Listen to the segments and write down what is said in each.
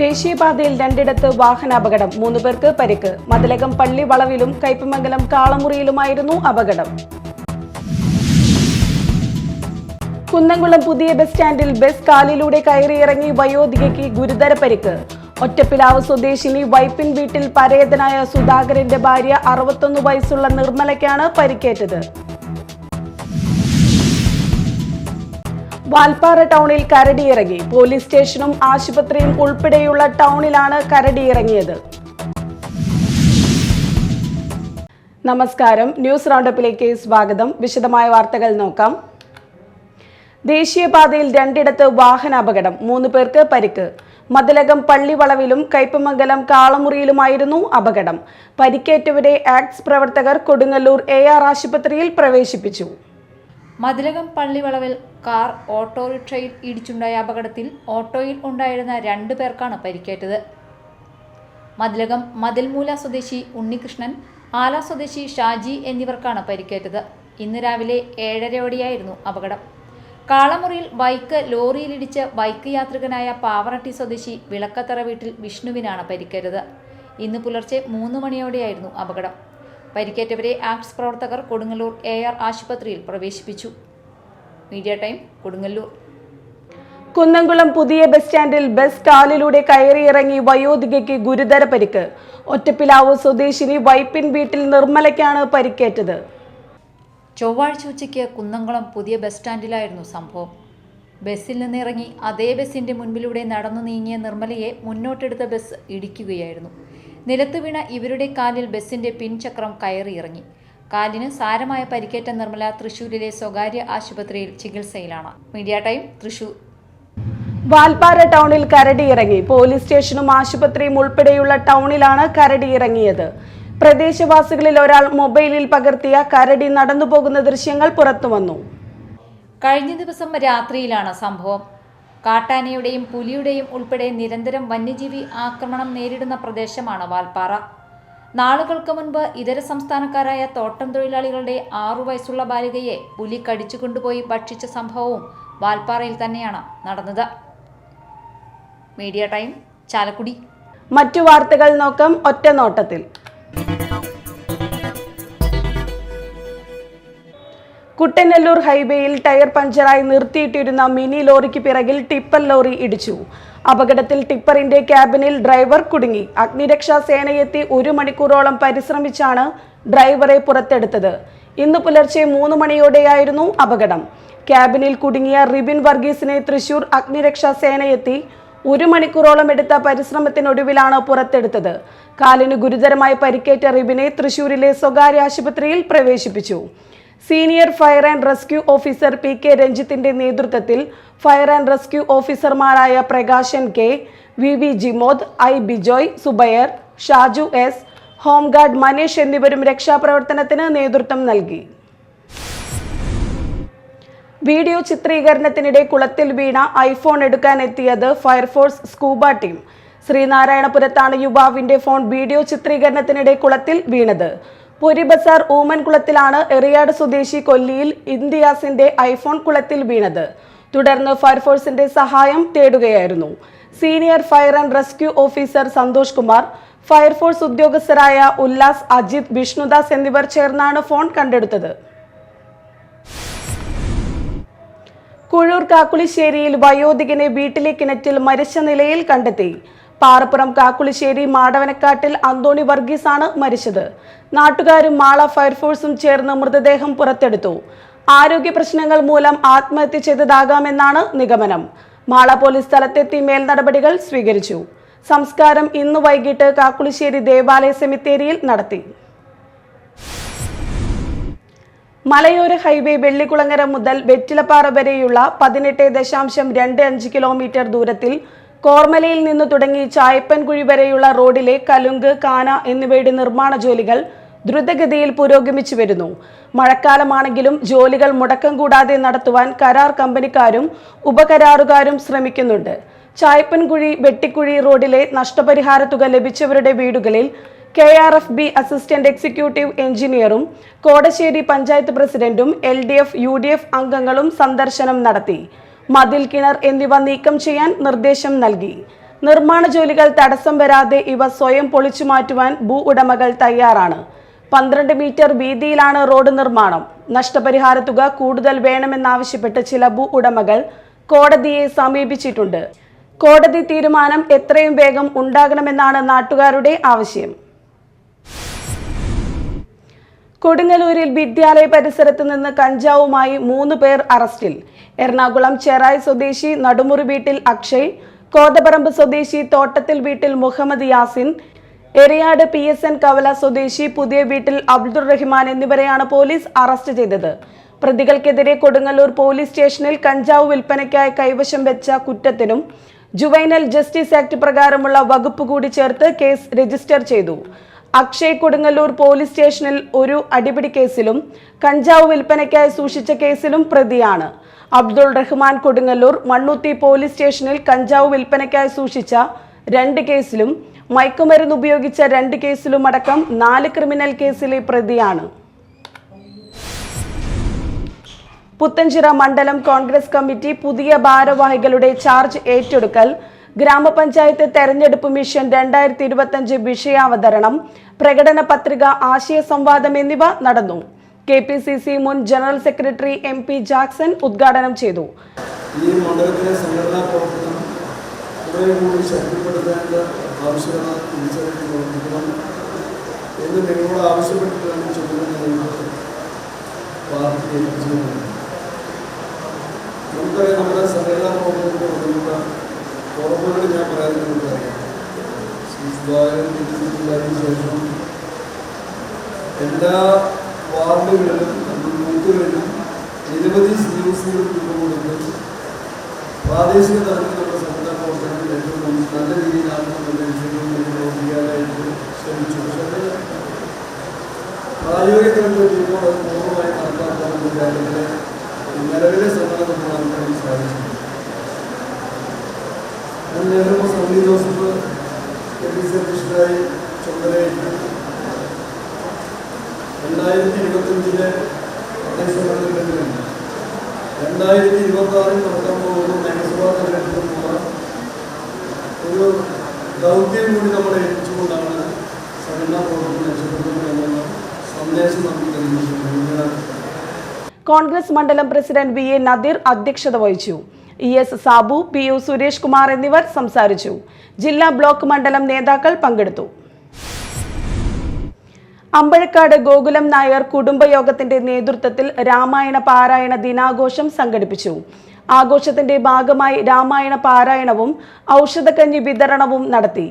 ദേശീയപാതയിൽ രണ്ടിടത്ത് വാഹനാപകടം, 3 പേർക്ക് പരിക്ക്. മതിലകം പള്ളി വളവിലും കയ്പമംഗലം കാളമുറിയിലുമായിരുന്നു അപകടം. കുന്നംകുളം പുതിയ ബസ് സ്റ്റാൻഡിൽ ബസ് കാലിലൂടെ കയറിയിറങ്ങി വയോധികയ്ക്ക് ഗുരുതര പരിക്ക്. ഒറ്റപ്പിലാവ് സ്വദേശിനി വൈപ്പിൻ വീട്ടിൽ പരേതനായ സുധാകരന്റെ ഭാര്യ 61 വയസ്സുള്ള നിർമ്മലയ്ക്കാണ് പരിക്കേറ്റത്. വാൽപ്പാറ ടൗണിൽ കരടിയിറങ്ങി. പോലീസ് സ്റ്റേഷനും ആശുപത്രിയും ഉൾപ്പെടെയുള്ള ടൗണിലാണ് കരടിയിറങ്ങിയത്. നമസ്കാരം, ന്യൂസ് റൗണ്ടപ്പിലേക്ക് സ്വാഗതം. വിശദമായ വാർത്തകൾ നോക്കാം. ദേശീയപാതയിൽ രണ്ടിടത്ത് വാഹനാപകടം, 3 പേർക്ക് പരിക്ക്. മതിലകം പള്ളി വളവിലും കയ്പമംഗലം കാളമുറിയിലുമായിരുന്നു അപകടം. പരിക്കേറ്റവരെ ആക്ട്സ് പ്രവർത്തകർ കൊടുങ്ങല്ലൂർ AR ആശുപത്രിയിൽ പ്രവേശിപ്പിച്ചു. മതിലകം പള്ളിവളവിൽ കാർ ഓട്ടോറിക്ഷയിൽ ഇടിച്ചുണ്ടായ അപകടത്തിൽ ഓട്ടോയിൽ ഉണ്ടായിരുന്ന 2 പേർക്കാണ് പരിക്കേറ്റത്. മതിലകം മതിൽമൂല സ്വദേശി ഉണ്ണികൃഷ്ണൻ, ആല സ്വദേശി ഷാജി എന്നിവർക്കാണ് പരിക്കേറ്റത്. ഇന്ന് രാവിലെ 7:30ഓടെയായിരുന്നു അപകടം. കാളമുറിയിൽ ബൈക്ക് ലോറിയിലിടിച്ച് ബൈക്ക് യാത്രികനായ പാവറട്ടി സ്വദേശി വിളക്കത്തറ വീട്ടിൽ വിഷ്ണുവിനാണ് പരിക്കേറ്റത്. ഇന്ന് പുലർച്ചെ 3 മണിയോടെയായിരുന്നു അപകടം. പരിക്കേറ്റവരെ ആക്ട്സ് പ്രവർത്തകർ കൊടുങ്ങല്ലൂർ AR ആശുപത്രിയിൽ പ്രവേശിപ്പിച്ചു. Media time, Kodungallur. കുന്നംകുളം പുതിയ ബസ് സ്റ്റാൻഡിൽ ബസ് കാലിലൂടെ കയറിയിറങ്ങി വയോധികയ്ക്ക് ഗുരുതര പരിക്ക്. ഒറ്റപ്പിലാവ് സ്വദേശിനി വൈപ്പിൻ വീട്ടിൽ നിർമ്മലയ്ക്കാണ് പരിക്കേറ്റത്. ചൊവ്വാഴ്ച ഉച്ചയ്ക്ക് കുന്നംകുളം പുതിയ ബസ് സ്റ്റാൻഡിലായിരുന്നു സംഭവം. ബസ്സിൽ നിന്ന് ഇറങ്ങി അതേ ബസ്സിന്റെ മുൻപിലൂടെ നടന്നു നീങ്ങിയ നിർമ്മലയെ മുന്നോട്ടെടുത്ത ബസ് ഇടിക്കുകയായിരുന്നു. നിലത്ത് വീണ ഇവരുടെ കാലിൽ ബസ്സിന്റെ പിൻചക്രം കയറിയിറങ്ങി. കാലിന് സാരമായ പരിക്കേറ്റ നിർമ്മല തൃശൂരിലെ സ്വകാര്യ ആശുപത്രിയിൽ ചികിത്സയിലാണ്. Media time, Thrissur. വാൽപ്പാറ ടൗണിൽ കരടിയിറങ്ങി. പോലീസ് സ്റ്റേഷനും ആശുപത്രിയും ഉൾപ്പെടെയുള്ള ടൗണിലാണ് കരടിയിറങ്ങിയത്. പ്രദേശവാസികളിൽ ഒരാൾ മൊബൈലിൽ പകർത്തിയ കരടി നടന്നുപോകുന്ന ദൃശ്യങ്ങൾ പുറത്തുവന്നു. കഴിഞ്ഞ ദിവസം രാത്രിയിലാണ് സംഭവം. കാട്ടാനയുടെയും പുലിയുടെയും ഉൾപ്പെടെ നിരന്തരം വന്യജീവി ആക്രമണം നേരിടുന്ന പ്രദേശമാണ് വാൽപ്പാറ. നാളുകൾക്ക് മുൻപ് ഇതര സംസ്ഥാനക്കാരായ തോട്ടം തൊഴിലാളികളുടെ 6 വയസ്സുള്ള ബാലികയെ പുലി കടിച്ചുകൊണ്ടുപോയി ഭക്ഷിച്ച സംഭവവും വാൽപ്പാറയിൽ തന്നെയാണ് നടന്നത്. Media time, Chalakudy. മറ്റു വാർത്തകൾ നോക്കാം ഒറ്റ നോട്ടത്തിൽ. കുട്ടനെല്ലൂർ ഹൈവേയിൽ ടയർ പഞ്ചറായി നിർത്തിയിട്ടിരുന്ന മിനി ലോറിക്ക് പിറകിൽ ടിപ്പർ ലോറി ഇടിച്ചു. അപകടത്തിൽ ടിപ്പറിന്റെ ക്യാബിനിൽ ഡ്രൈവർ കുടുങ്ങി. അഗ്നിരക്ഷാ സേനയെത്തി 1 മണിക്കൂറോളം പരിശ്രമിച്ചാണ് ഡ്രൈവറെ പുറത്തെടുത്തത്. ഇന്ന് പുലർച്ചെ 3 മണിയോടെയായിരുന്നു അപകടം. ക്യാബിനിൽ കുടുങ്ങിയ റിബിൻ വർഗീസിനെ തൃശൂർ അഗ്നിരക്ഷാ സേനയെത്തി 1 മണിക്കൂറോളം എടുത്ത പരിശ്രമത്തിനൊടുവിലാണ് പുറത്തെടുത്തത്. കാലിന് ഗുരുതരമായി പരിക്കേറ്റ റിബിനെ തൃശൂരിലെ സ്വകാര്യ ആശുപത്രിയിൽ പ്രവേശിപ്പിച്ചു. Senior fire and rescue officer PK രഞ്ജിത്തിന്റെ നേതൃത്വത്തിൽ ഫയർ ആൻഡ് റെസ്ക്യൂ ഓഫീസർമാരായ Prakashan K, VV Jimod, I Bijoy, Zubair, Shaju S, home guard Manesh എന്നിവരും രക്ഷാപ്രവർത്തനത്തിന് നേതൃത്വം നൽകി. വീഡിയോ ചിത്രീകരണത്തിനിടെ കുളത്തിൽ വീണ iPhone എടുക്കാൻ എത്തിയത് ഫയർഫോഴ്സ് സ്കൂബ ടീം. ശ്രീനാരായണപുരത്താണ് യുവാവിന്റെ ഫോൺ വീഡിയോ ചിത്രീകരണത്തിനിടെ കുളത്തിൽ വീണത്. പൊരിബസാർ ഊമൻകുളത്തിലാണ് എറിയാട് സ്വദേശി കൊല്ലിയിൽ ഇന്ത്യാസിന്റെ iPhone കുളത്തിൽ വീണത്. തുടർന്ന് ഫയർഫോഴ്സിന്റെ സഹായം തേടുകയായിരുന്നു. Senior fire and rescue officer Santhosh Kumar, fire force ഉദ്യോഗസ്ഥരായ ഉല്ലാസ്, അജിത്, വിഷ്ണുദാസ് എന്നിവർ ചേർന്നാണ് ഫോൺ കണ്ടെടുത്തത്. കുഴൂർ കാക്കുളിശ്ശേരിയിൽ വയോധികനെ വീട്ടിലെ കിണറ്റിൽ മരിച്ച നിലയിൽ കണ്ടെത്തി. പാറപ്പുറം കാക്കുളിശ്ശേരി മാടവനക്കാട്ടിൽ അന്തോണി വർഗീസാണ് മരിച്ചത്. നാട്ടുകാരും മാള ഫയർഫോഴ്സും ചേർന്ന് മൃതദേഹം പുറത്തെടുത്തു. ആരോഗ്യ പ്രശ്നങ്ങൾ മൂലം ആത്മഹത്യ ചെയ്തതാകാമെന്നാണ് നിഗമനം. മാള പോലീസ് സ്ഥലത്തെത്തി മേൽ നടപടികൾ സ്വീകരിച്ചു. സംസ്കാരം ഇന്ന് വൈകിട്ട് കാക്കുളിശ്ശേരി ദേവാലയ സെമിത്തേരിയിൽ നടത്തി. മലയോര ഹൈവേ വെള്ളിക്കുളങ്ങര മുതൽ വെറ്റിലപ്പാറ വരെയുള്ള 18.25 കിലോമീറ്റർ ദൂരത്തിൽ കോർമലയിൽ നിന്ന് തുടങ്ങി ചായപ്പൻകുഴി വരെയുള്ള റോഡിലെ കലുങ്ക്, കാന എന്നിവയുടെ നിർമ്മാണ ജോലികൾ ദ്രുതഗതിയിൽ പുരോഗമിച്ചു വരുന്നു. മഴക്കാലമാണെങ്കിലും ജോലികൾ മുടക്കം കൂടാതെ നടത്തുവാൻ കരാർ കമ്പനിക്കാരും ഉപകരാറുകാരും ശ്രമിക്കുന്നുണ്ട്. ചായപ്പൻകുഴി വെട്ടിക്കുഴി റോഡിലെ നഷ്ടപരിഹാര തുക ലഭിച്ചവരുടെ വീടുകളിൽ KRFB അസിസ്റ്റന്റ് എക്സിക്യൂട്ടീവ് എഞ്ചിനീയറും കോടശ്ശേരി പഞ്ചായത്ത് പ്രസിഡന്റും LDF UDF അംഗങ്ങളും സന്ദർശനം നടത്തി. മതിൽ, കിണർ എന്നിവ നീക്കം ചെയ്യാൻ നിർദ്ദേശം നൽകി. നിർമ്മാണ ജോലികൾ തടസ്സം വരാതെ ഇവ സ്വയം പൊളിച്ചു മാറ്റുവാൻ ഭൂ ഉടമകൾ തയ്യാറാണ്. 12 മീറ്റർ വീതിയിലാണ് റോഡ് നിർമ്മാണം. നഷ്ടപരിഹാര തുക കൂടുതൽ വേണമെന്നാവശ്യപ്പെട്ട് ചില ഭൂ ഉടമകൾ കോടതിയെ സമീപിച്ചിട്ടുണ്ട്. കോടതി തീരുമാനം എത്രയും വേഗം ഉണ്ടാകണമെന്നാണ് നാട്ടുകാരുടെ ആവശ്യം. കൊടുങ്ങല്ലൂരിൽ വിദ്യാലയ പരിസരത്ത് നിന്ന് കഞ്ചാവുമായി 3 പേർ അറസ്റ്റിൽ. എറണാകുളം ചെറായി സ്വദേശി നടുമുറി വീട്ടിൽ അക്ഷയ്, കോതപറമ്പ് സ്വദേശി തോട്ടത്തിൽ വീട്ടിൽ മുഹമ്മദ് യാസിൻ, എറിയാട് PSN കവല സ്വദേശി പുതിയ വീട്ടിൽ അബ്ദുൾ റഹ്മാൻ എന്നിവരെയാണ് പോലീസ് അറസ്റ്റ് ചെയ്തത്. പ്രതികൾക്കെതിരെ കൊടുങ്ങല്ലൂർ പോലീസ് സ്റ്റേഷനിൽ കഞ്ചാവ് വിൽപ്പനയ്ക്കായി കൈവശം വെച്ച കുറ്റത്തിനും ജുവൈനൽ ജസ്റ്റിസ് ആക്ട് പ്രകാരമുള്ള വകുപ്പ് കൂടി ചേർത്ത് കേസ് രജിസ്റ്റർ ചെയ്തു. അക്ഷയ് കൊടുങ്ങല്ലൂർ പോലീസ് സ്റ്റേഷനിൽ ഒരു അടിപിടി കേസിലും കഞ്ചാവ് വിൽപ്പനയ്ക്കായി സൂക്ഷിച്ച കേസിലും പ്രതിയാണ്. അബ്ദുൾ റഹ്മാൻ കൊടുങ്ങല്ലൂർ മണ്ണുത്തി പോലീസ് സ്റ്റേഷനിൽ കഞ്ചാവ് വിൽപ്പനയ്ക്കായി സൂക്ഷിച്ച 2 കേസിലും മയക്കുമരുന്ന് ഉപയോഗിച്ച 2 കേസിലും അടക്കം 4 ക്രിമിനൽ കേസിലെ പ്രതിയാണ്. പുത്തഞ്ചിറ മണ്ഡലം കോൺഗ്രസ് കമ്മിറ്റി പുതിയ ഭാരവാഹികളുടെ ചാർജ് ഏറ്റെടുക്കൽ, ഗ്രാമപഞ്ചായത്ത് തെരഞ്ഞെടുപ്പ് മിഷൻ 2025 വിഷയാവതരണം, പ്രകടന പത്രിക, ആശയ സംവാദം എന്നിവ നടന്നു. KPCC മുൻ ജനറൽ സെക്രട്ടറി MP ജാക്സൺ ഉദ്ഘാടനം ചെയ്തു. ഈ മണ്ഡലത്തിലെ സംഘടനാ പ്രവർത്തനം കൂടി ശക്തിപ്പെടുത്തേണ്ട ആവശ്യകത തിരിച്ചറിഞ്ഞ് പ്രവർത്തിക്കണം എന്ന് നിങ്ങളോട് ആവശ്യപ്പെട്ടിട്ടാണ് ചുമതല പാർട്ടി ഏൽപ്പിച്ചിരുന്നത്. നമുക്കറിയാം, നമ്മുടെ സംഘടനാ പ്രവർത്തനത്തിന് വന്നിട്ടുള്ള കുറവുകൾ ഞാൻ പറയാൻ നമുക്കറിയാം. ശേഷം എല്ലാ വാർഡുകളിലും ബൂത്തുകളിലും നിരവധി COCകൾ രൂപം കൊടുത്ത് പ്രാദേശിക തലത്തിൽ നമ്മുടെ സംഘടനാ പ്രവർത്തനങ്ങൾ ഏറ്റവും നല്ല രീതിയിലാണെന്നുള്ള വിഷയങ്ങൾ പ്രവർത്തിക്കാനായിട്ട് ശ്രമിച്ചു. പക്ഷേ അത് പ്രായോഗിക തലത്തിൽ ചെയ്യുമ്പോൾ അത് പൂർണ്ണമായി നടപ്പാക്കാനുള്ള കാര്യങ്ങളെ നിലവിലെ സംഘടന നടത്താൻ സാധിച്ചു. നേതൃത്വം സമിതി ജോസഫ് KPCC അധ്യക്ഷനായി ചുമതലയേറ്റു. 2025 പ്രദേശങ്ങളിലും 2026 നടക്കാൻ പോകുന്ന നിയമസഭാ തെരഞ്ഞെടുപ്പിനുള്ള ഒരു ദൗത്യം കൂടി നമ്മളെ ഏൽപ്പിച്ചുകൊണ്ടാണ് സംഘടനാ പ്രവർത്തനം രക്ഷപ്പെടുന്നത് എന്നുള്ള സന്ദേശം നമുക്ക് നൽകിയിട്ടുണ്ട്. കോൺഗ്രസ് മണ്ഡലം പ്രസിഡന്റ് VA നദീർ അധ്യക്ഷത വഹിച്ചു. ES സാബു, PU സുരേഷ് കുമാർ എന്നിവർ സംസാരിച്ചു. ജില്ലാ ബ്ലോക്ക് മണ്ഡലം നേതാക്കൾ പങ്കെടുത്തു. അമ്പഴക്കാട് ഗോകുലം നായർ കുടുംബയോഗത്തിന്റെ നേതൃത്വത്തിൽ രാമായണ പാരായണ ദിനാഘോഷം സംഘടിപ്പിച്ചു. ആഘോഷത്തിന്റെ ഭാഗമായി രാമായണ പാരായണവും ഔഷധക്കഞ്ഞി വിതരണവും നടത്തി.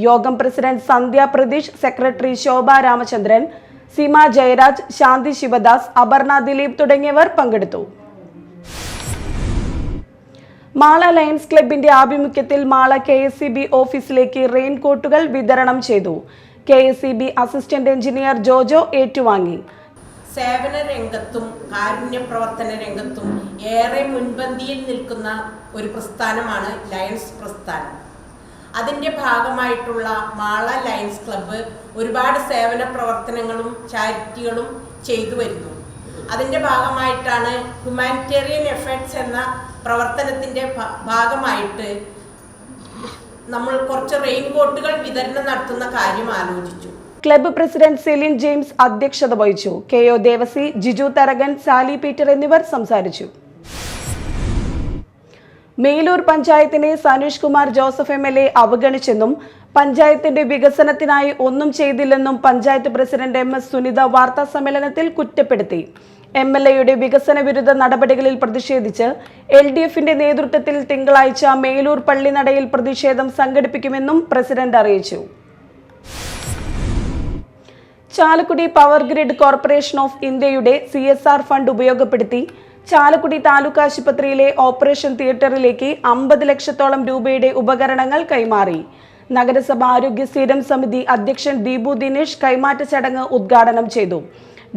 യോഗം പ്രസിഡന്റ് സന്ധ്യ പ്രതീഷ്, സെക്രട്ടറി ശോഭ രാമചന്ദ്രൻ, സീമ ജയരാജ്, ശാന്തി ശിവദാസ്, അപർണ ദിലീപ് തുടങ്ങിയവർ പങ്കെടുത്തു. മാള ലയൺസ് ക്ലബിന്റെ ആഭിമുഖ്യത്തിൽ മാള KSCB ഓഫീസിലേക്ക് റെയിൻകോട്ടുകൾ വിതരണം ചെയ്തു. KSCB അസിസ്റ്റന്റ് എഞ്ചിനീയർ ജോജോ ഏറ്റുവാങ്ങി. സേവന രംഗത്തും കാരുണ്യ പ്രവർത്തന രംഗത്തും ഏറെ മുൻപന്തിയിൽ നിൽക്കുന്ന ഒരു പ്രസ്ഥാനമാണ് ലയൺസ് പ്രസ്ഥാനം. അതിൻ്റെ ഭാഗമായിട്ടുള്ള മാള ലയൺസ് ക്ലബ്ബ് ഒരുപാട് സേവന പ്രവർത്തനങ്ങളും ചാരിറ്റികളും ചെയ്തു വരുന്നു. അതിൻ്റെ ഭാഗമായിട്ടാണ് ഹ്യൂമാനിറ്റേറിയൻ എഫേർട്സ് എന്ന പ്രവർത്തനത്തിൻ്റെ ഭാഗമായിട്ട് നമ്മൾ കുറച്ച് റെയിൻകോട്ടുകൾ വിതരണം നടത്തുന്ന കാര്യം ആലോചിച്ചു. ക്ലബ്ബ് പ്രസിഡന്റ് സെലിൻ ജെയിംസ് അധ്യക്ഷത വഹിച്ചു. KO Devassy, Jiju Tharakan, Sally Peter എന്നിവർ സംസാരിച്ചു. മേലൂർ പഞ്ചായത്തിനെ സനീഷ് കുമാർ ജോസഫ് MLA അവഗണിച്ചെന്നും പഞ്ചായത്തിന്റെ വികസനത്തിനായി ഒന്നും ചെയ്തില്ലെന്നും പഞ്ചായത്ത് പ്രസിഡന്റ് MS സുനിത വാർത്താ സമ്മേളനത്തിൽ കുറ്റപ്പെടുത്തി. MLAയുടെ വികസന വിരുദ്ധ നടപടികളിൽ പ്രതിഷേധിച്ച് LDFന്റെ നേതൃത്വത്തിൽ തിങ്കളാഴ്ച മേലൂർ പള്ളിനടയിൽ പ്രതിഷേധം സംഘടിപ്പിക്കുമെന്നും പ്രസിഡന്റ് അറിയിച്ചു. Chalakudy power grid corporation of ഇന്ത്യയുടെ CSR ഫണ്ട് ഉപയോഗപ്പെടുത്തി ചാലക്കുടി താലൂക്ക് ആശുപത്രിയിലെ ഓപ്പറേഷൻ തിയേറ്ററിലേക്ക് 50 ലക്ഷത്തോളം രൂപയുടെ ഉപകരണങ്ങൾ കൈമാറി. നഗരസഭ ആരോഗ്യ സ്ഥിരം സമിതി അധ്യക്ഷൻ ദീപു ദിനേശ് കൈമാറ്റ ചടങ്ങ് ഉദ്ഘാടനം ചെയ്തു.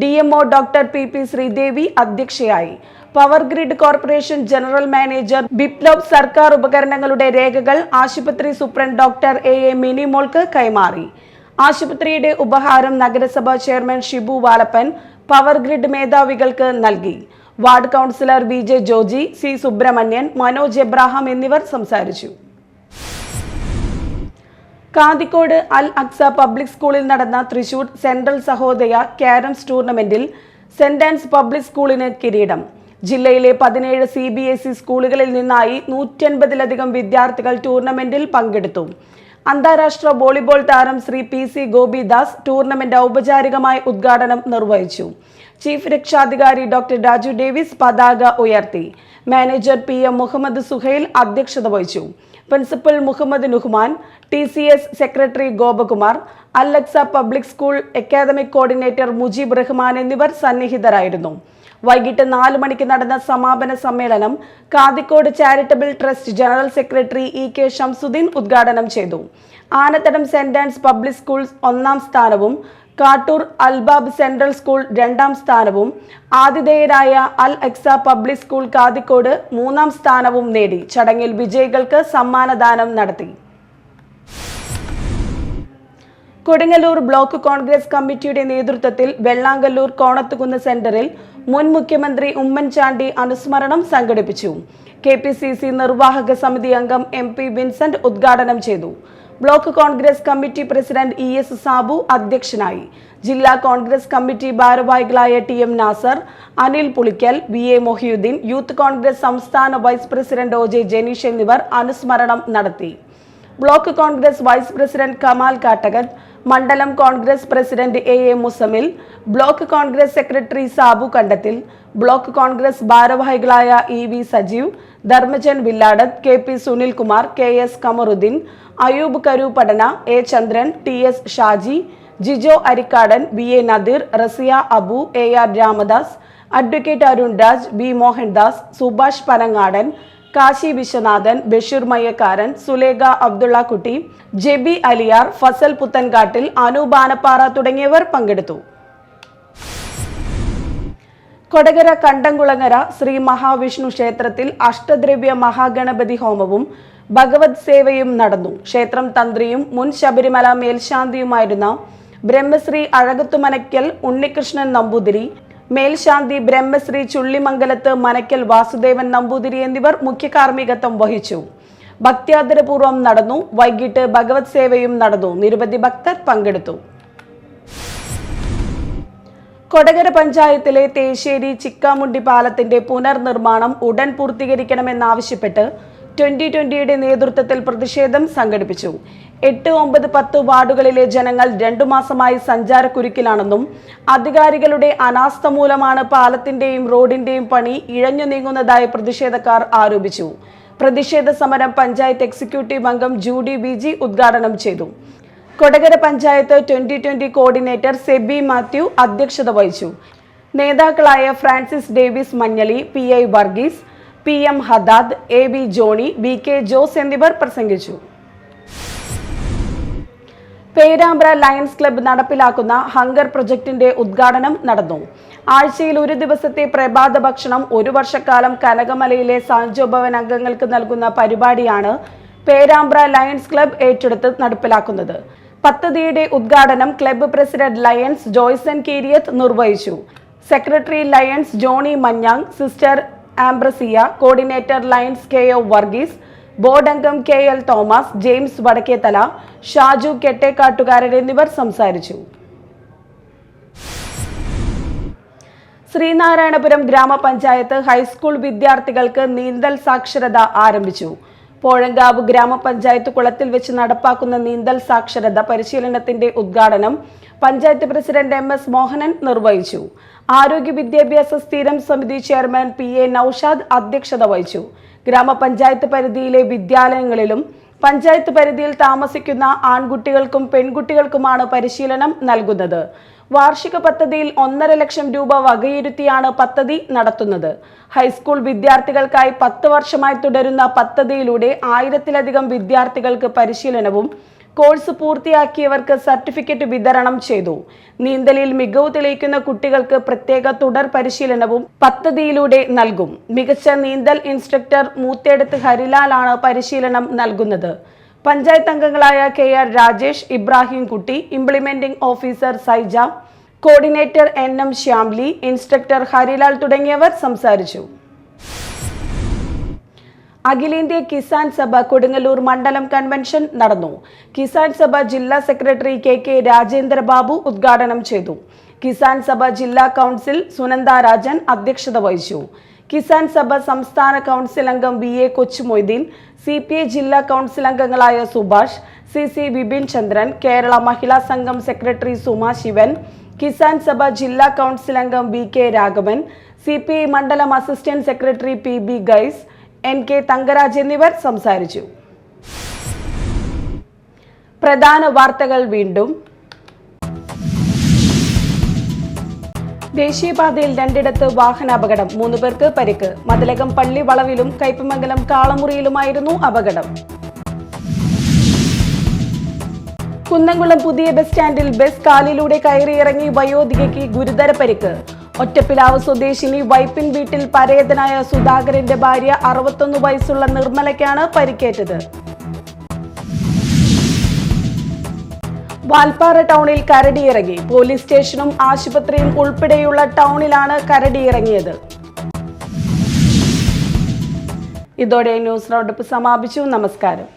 DMO ഡോക്ടർ PP ശ്രീദേവി അധ്യക്ഷയായി. Power grid corporation general manager Biplab Sarkar ഉപകരണങ്ങളുടെ രേഖകൾ ആശുപത്രി സൂപ്രണ്ട് ഡോക്ടർ AA മിനിമോൾക്ക് കൈമാറി. ആശുപത്രിയുടെ ഉപഹാരം നഗരസഭ chairman Shibu Valappan power grid മേധാവികൾക്ക് നൽകി. Ward councillor VJ Joji, C Subramanian, Manoj Abraham എന്നിവർ സംസാരിച്ചു. കാതിക്കോട് അൽ അക്സ പബ്ലിക് സ്കൂളിൽ നടന്ന തൃശൂർ സെൻട്രൽ സഹോദയ ക്യാരംസ് ടൂർണമെന്റിൽ സെന്റ് ആൻസ് പബ്ലിക് സ്കൂളിന് കിരീടം. ജില്ലയിലെ 17 CBSE സ്കൂളുകളിൽ നിന്നായി 150-ലധികം വിദ്യാർത്ഥികൾ ടൂർണമെന്റിൽ പങ്കെടുത്തു. അന്താരാഷ്ട്ര വോളിബോൾ താരം ശ്രീ PC ഗോപിദാസ് ടൂർണമെന്റ് ഔപചാരികമായി ഉദ്ഘാടനം നിർവഹിച്ചു. ചീഫ് രക്ഷാധികാരി ഡോക്ടർ രാജു ഡേവിസ് പതാക ഉയർത്തി. മാനേജർ PM മുഹമ്മദ് സുഹൈൽ അധ്യക്ഷത വഹിച്ചു. Principal Muhammad Nuhman, TCS secretary Gopakumar, Al Aqsa public school academic coordinator Mujeeb Rahman എന്നിവർ സന്നിഹിതരായിരുന്നു. വൈകിട്ട് 4 മണിക്ക് നടന്ന സമാപന സമ്മേളനം Kathikode charitable trust general secretary EK Shamsudheen ഉദ്ഘാടനം ചെയ്തു. Anathadam Saint Ann's public school 1ാം സ്ഥാനവും കാട്ടൂർ അൽബാബ് സെൻട്രൽ സ്കൂൾ 2ാം സ്ഥാനവും ആതിഥേയരായ അൽ അക്സ പബ്ലിക് സ്കൂൾ കാതിക്കോട് 3ാം സ്ഥാനവും നേടി. ചടങ്ങിൽ വിജയികൾക്ക് സമ്മാനദാനം നടത്തി. കൊടുങ്ങല്ലൂർ ബ്ലോക്ക് കോൺഗ്രസ് കമ്മിറ്റിയുടെ നേതൃത്വത്തിൽ വെള്ളാങ്കല്ലൂർ കോണത്തുകുന്ന് സെന്ററിൽ മുൻ മുഖ്യമന്ത്രി ഉമ്മൻചാണ്ടി അനുസ്മരണം സംഘടിപ്പിച്ചു. KPCC നിർവാഹക സമിതി അംഗം MP വിൻസെന്റ് ഉദ്ഘാടനം ചെയ്തു. Block Congress committee president ES Sabu അധ്യക്ഷനായി. ജില്ലാ കോൺഗ്രസ് കമ്മിറ്റി ഭാരവാഹികളായ TM Nasar, Anil Pulickal, VA Mohiyudheen, youth Congress സംസ്ഥാന വൈസ് പ്രസിഡന്റ് OJ ജനീഷ് എന്നിവർ അനുസ്മരണം നടത്തി. Block Congress vice president Kamal Kattakath, മണ്ഡലം Congress president AA Musammil, block Congress secretary Sabu Kandathil, block Congress ഭാരവാഹികളായ EV Sajeev, Dharmajan Villadath, KP Sunilkumar, KS Kamarudheen, Ayoob Karoopadana, A Chandran, TS Shaji, Jijo Arikkadan, VA Nadeer, Rasiya Abu, AR Ramadas, advocate Arun Raj, B Mohandas, Subhash Panangadan, Kashi Viswanathan, Basheer Mayyakkaran, Sulekha Abdulla Kutty, JB Aliyar, Fasal Puthenkattil, Anoop Anappara തുടങ്ങിയവർ പങ്കെടുത്തു. കൊടകര കണ്ടംകുളങ്ങര ശ്രീ മഹാവിഷ്ണു ക്ഷേത്രത്തിൽ അഷ്ടദ്രവ്യ മഹാഗണപതി ഹോമവും ഭഗവത് സേവയും നടന്നു. ക്ഷേത്രം തന്ത്രിയും മുൻ ശബരിമല മേൽശാന്തിയുമായിരുന്ന ബ്രഹ്മശ്രീ അഴകത്തുമനയ്ക്കൽ ഉണ്ണികൃഷ്ണൻ നമ്പൂതിരി, മേൽശാന്തി ബ്രഹ്മശ്രീ ചുള്ളിമംഗലത്ത് മനക്കൽ വാസുദേവൻ നമ്പൂതിരി എന്നിവർ മുഖ്യ കാർമ്മികത്വം വഹിച്ചു. ഭക്ത്യാദരപൂർവ്വം നടന്നു. വൈകിട്ട് ഭഗവത് സേവയും നടന്നു. നിരവധി ഭക്തർ പങ്കെടുത്തു. കൊടകര പഞ്ചായത്തിലെ തേശ്ശേരി ചിക്കാമുണ്ടി പാലത്തിന്റെ പുനർനിർമ്മാണം ഉടൻ പൂർത്തീകരിക്കണമെന്നാവശ്യപ്പെട്ട് 2020യുടെ നേതൃത്വത്തിൽ പ്രതിഷേധം സംഘടിപ്പിച്ചു. 8, 9, 10 വാർഡുകളിലെ ജനങ്ങൾ 2 മാസമായി സഞ്ചാരക്കുരുക്കിലാണെന്നും അധികാരികളുടെ അനാസ്ഥ മൂലമാണ് പാലത്തിന്റെയും റോഡിന്റെയും പണി ഇഴഞ്ഞു നീങ്ങുന്നതായി പ്രതിഷേധക്കാർ ആരോപിച്ചു. പ്രതിഷേധ സമരം പഞ്ചായത്ത് എക്സിക്യൂട്ടീവ് അംഗം ജൂഡി VG ഉദ്ഘാടനം ചെയ്തു. കൊടകര പഞ്ചായത്ത് 2020 കോർഡിനേറ്റർ സെബി മാത്യു അധ്യക്ഷത വഹിച്ചു. നേതാക്കളായ Francis Davis Manjali, PI Varghese, PM Hadad, AB Johnny, BK Jose എന്നിവർ പ്രസംഗിച്ചു. പേരാമ്പ്ര ലയൺസ് ക്ലബ്ബ് നടപ്പിലാക്കുന്ന ഹങ്കർ പ്രൊജക്ടിന്റെ ഉദ്ഘാടനം നടന്നു. ആഴ്ചയിൽ 1 ദിവസത്തെ പ്രഭാത ഭക്ഷണം 1 വർഷക്കാലം കനകമലയിലെ സാൻജോ ഭവൻ അംഗങ്ങൾക്ക് നൽകുന്ന പരിപാടിയാണ് പേരാമ്പ്ര ലയൺസ് ക്ലബ്ബ് ഏറ്റെടുത്ത് നടപ്പിലാക്കുന്നത്. പദ്ധതിയുടെ ഉദ്ഘാടനം club president lions Joyson Keeriyath നിർവഹിച്ചു. സെക്രട്ടറി ലയൺസ് ജോണി മഞ്ഞാങ്, sister Ambrosia, coordinator lions KO Varghese, board അംഗം KL തോമസ്, ജെയിംസ് വടക്കേത്തല, ഷാജു കെട്ടേക്കാട്ടുകാരൻ എന്നിവർ സംസാരിച്ചു. ശ്രീനാരായണപുരം ഗ്രാമപഞ്ചായത്ത് ഹൈസ്കൂൾ വിദ്യാർത്ഥികൾക്ക് നീന്തൽ സാക്ഷരത ആരംഭിച്ചു. പോഴങ്കാവ് ഗ്രാമപഞ്ചായത്ത് കുളത്തിൽ വെച്ച് നടപ്പാക്കുന്ന നീന്തൽ സാക്ഷരത പരിശീലനത്തിന്റെ ഉദ്ഘാടനം പഞ്ചായത്ത് പ്രസിഡന്റ് MS മോഹനൻ നിർവഹിച്ചു. ആരോഗ്യ വിദ്യാഭ്യാസ സ്ഥിരം സമിതി ചെയർമാൻ PA നൌഷാദ് അധ്യക്ഷത വഹിച്ചു. ഗ്രാമപഞ്ചായത്ത് പരിധിയിലെ വിദ്യാലയങ്ങളിലും പഞ്ചായത്ത് പരിധിയിൽ താമസിക്കുന്ന ആൺകുട്ടികൾക്കും പെൺകുട്ടികൾക്കുമാണ് പരിശീലനം നൽകുന്നത്. വാർഷിക പദ്ധതിയിൽ 1.5 ലക്ഷം രൂപ വകയിരുത്തിയാണ് പദ്ധതി നടത്തുന്നത്. ഹൈസ്കൂൾ വിദ്യാർത്ഥികൾക്കായി 10 വർഷമായി തുടരുന്ന പദ്ധതിയിലൂടെ 1000-ലധികം വിദ്യാർത്ഥികൾക്ക് പരിശീലനവും കോഴ്സ് പൂർത്തിയാക്കിയവർക്ക് സർട്ടിഫിക്കറ്റ് വിതരണം ചെയ്തു. നീന്തലിൽ മികവ് തെളിയിക്കുന്ന കുട്ടികൾക്ക് പ്രത്യേക തുടർ പരിശീലനവും പദ്ധതിയിലൂടെ നൽകും. മികച്ച നീന്തൽ ഇൻസ്ട്രക്ടർ മൂത്തേടത്ത് ഹരിലാലാണ് പരിശീലനം നൽകുന്നത്. പഞ്ചായത്ത് അംഗങ്ങളായ KR Rajesh, Ibrahim Kutty, implementing officer Saija, coordinator NM Shyamli, instructor Harilal തുടങ്ങിയവർ സംസാരിച്ചു. അഖിലേന്ത്യാ കിസാൻ സഭ കൊടുങ്ങല്ലൂർ മണ്ഡലം കൺവെൻഷൻ നടന്നു. കിസാൻ സഭ ജില്ലാ സെക്രട്ടറി KK രാജേന്ദ്ര ബാബു ഉദ്ഘാടനം ചെയ്തു. കിസാൻ സഭ ജില്ലാ കൗൺസിൽ സുനന്ദ രാജൻ അധ്യക്ഷത വഹിച്ചു. കിസാൻ സഭ സംസ്ഥാന കൗൺസിൽ അംഗം VA കൊച്ചുമൊയ്തീൻ, CPI ജില്ലാ കൗൺസിൽ അംഗങ്ങളായ സുഭാഷ്, CC വിപിൻ ചന്ദ്രൻ, കേരള മഹിളാ സംഘം സെക്രട്ടറി സുമ ശിവൻ, കിസാൻ സഭ ജില്ലാ കൗൺസിൽ അംഗം BK രാഘവൻ, CPI മണ്ഡലം assistant secretary PB guys, NK Thangaraj എന്നിവർ സംസാരിച്ചു. പ്രധാന വാർത്തകൾ വീണ്ടും. ദേശീയപാതയിൽ രണ്ടിടത്ത് വാഹനാപകടം, 3 പേർക്ക് പരിക്ക്. മതിലകം പള്ളി വളവിലും കയ്പമംഗലം കാളമുറിയിലുമായിരുന്നു അപകടം. കുന്നംകുളം പുതിയ ബസ് സ്റ്റാൻഡിൽ ബസ് കാലിലൂടെ കയറിയിറങ്ങി വയോധികയ്ക്ക് ഗുരുതര പരിക്ക്. ഒറ്റപ്പിലാവ് സ്വദേശിനി വൈപ്പിൻ വീട്ടിൽ പരേതനായ സുധാകരന്റെ ഭാര്യ 61 വയസ്സുള്ള നിർമ്മലയ്ക്കാണ് പരിക്കേറ്റത്. വാൽപ്പാറ ടൗണിൽ കരടിയിറങ്ങി. പോലീസ് സ്റ്റേഷനും ആശുപത്രിയും ഉൾപ്പെടെയുള്ള ടൗണിലാണ് കരടിയിറങ്ങിയത്. ഇതോടെ ന്യൂസ് റൗണ്ടപ്പ് സമാപിച്ചു. നമസ്കാരം.